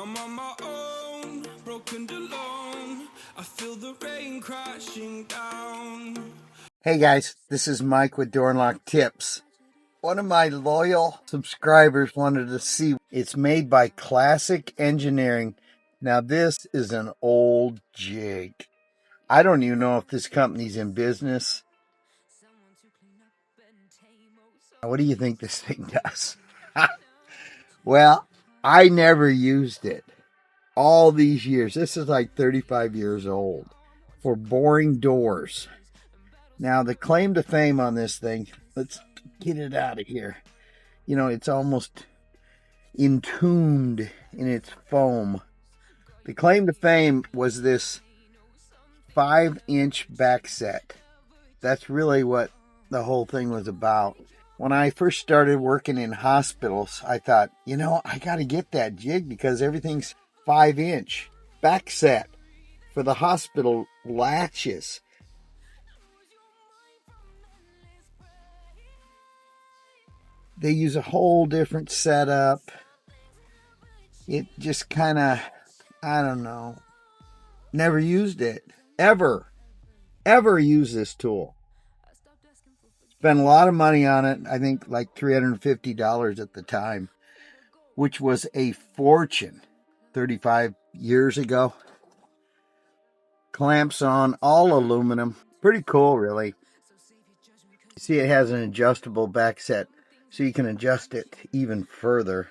I'm on my own, broken alone. I feel the rain crashing down. Hey guys, this is Mike with Door and Lock Tips. One of my loyal subscribers wanted to see. It's made by Classic Engineering. Now this is an old jig. I don't even know if this company's in business. What do you think this thing does? Well, I never used it all these years. This is like 35 years old for boring doors. Now, the claim to fame on this thing, let's get it out of here. You know, it's almost entombed in its foam. The claim to fame was this 5-inch back set. That's really what the whole thing was about. When I first started working in hospitals, I thought, you know, I got to get that jig because everything's 5-inch back set for the hospital latches. They use a whole different setup. It just kind of, I don't know, never used it. Ever used this tool. Spent a lot of money on it. I think like $350 at the time, which was a fortune 35 years ago. Clamps on, all aluminum. Pretty cool, really. See, it has an adjustable back set, so you can adjust it even further.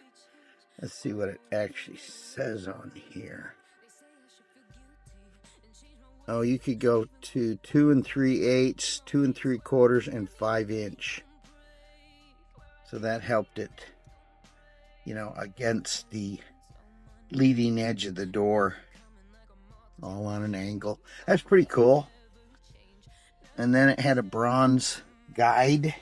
Let's see what it actually says on here. Oh, you could go to 2 3/8, 2 3/4, and 5-inch. So that helped it, you know, against the leading edge of the door, all on an angle. That's pretty cool. And then it had a bronze guide.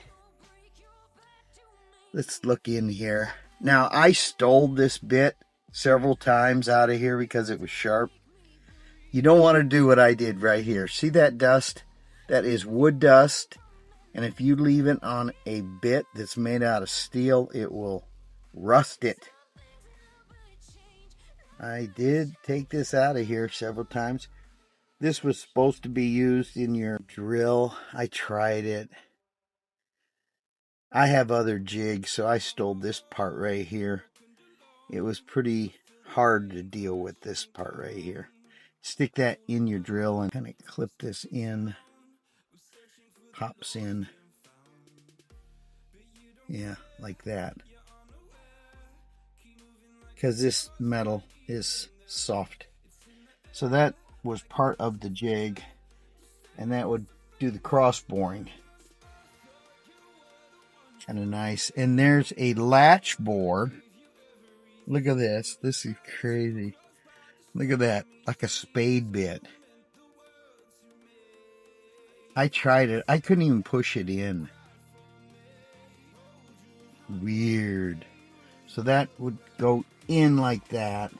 Let's look in here. Now, I stole this bit several times out of here because it was sharp. You don't want to do what I did right here. See that dust? That is wood dust. And if you leave it on a bit that's made out of steel, it will rust it. I did take this out of here several times. This was supposed to be used in your drill. I tried it. I have other jigs, so I stole this part right here. It was pretty hard to deal with this part right here. Stick that in your drill and kind of clip this in. Pops in. Yeah, like that. Because this metal is soft. So that was part of the jig. And that would do the cross boring. Kind of nice. And there's a latch bore. Look at this. This is crazy. Look at that. Like a spade bit. I tried it. I couldn't even push it in. Weird. So that would go in like that.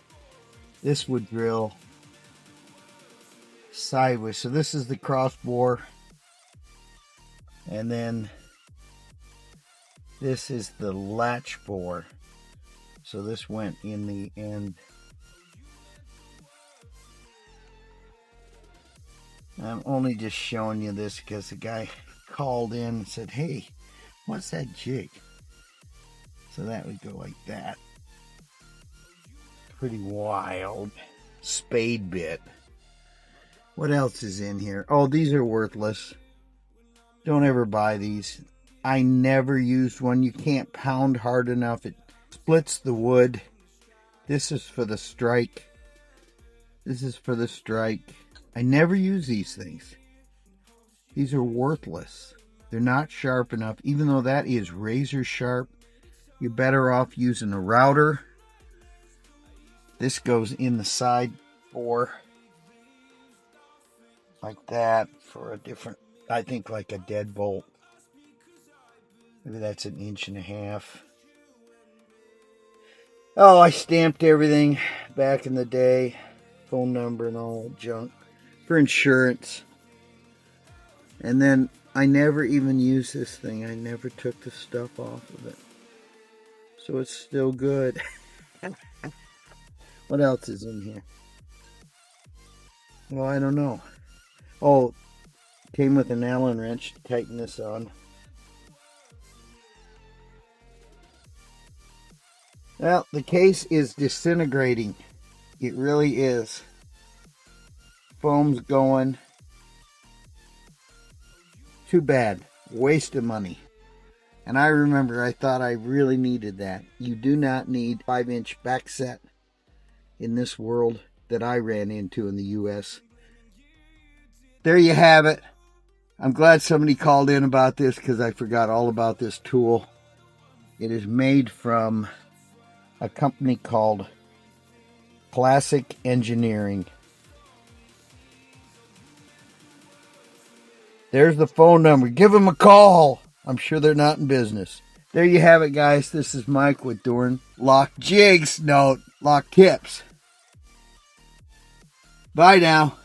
This would drill sideways. So this is the cross bore. And then this is the latch bore. So this went in the end. I'm only just showing you this because the guy called in and said, hey, what's that jig? So that would go like that. Pretty wild. Spade bit. What else is in here? Oh, these are worthless. Don't ever buy these. I never used one. You can't pound hard enough. It splits the wood. This is for the strike. This is for the strike. I never use these things. These are worthless. They're not sharp enough. Even though that is razor sharp, you're better off using a router. This goes in the side bore. Like that for a different, I think like a deadbolt. Maybe that's 1.5 inches. Oh, I stamped everything back in the day. Phone number and all junk. For insurance. And then I never even used this thing. I never took the stuff off of it. So it's still good. What else is in here? Well, I don't know. Oh, came with an Allen wrench to tighten this on. Well, the case is disintegrating. It really is. Foam's going. Too bad. Waste of money. And I remember I thought I really needed that. You do not need 5-inch back set in this world that I ran into in the US. There you have it. I'm glad somebody called in about this because I forgot all about this tool. It is made from a company called Classic Engineering. There's the phone number. Give them a call. I'm sure they're not in business. There you have it, guys. This is Mike with Doing Lock Jigs. No, Lock Tips. Bye now.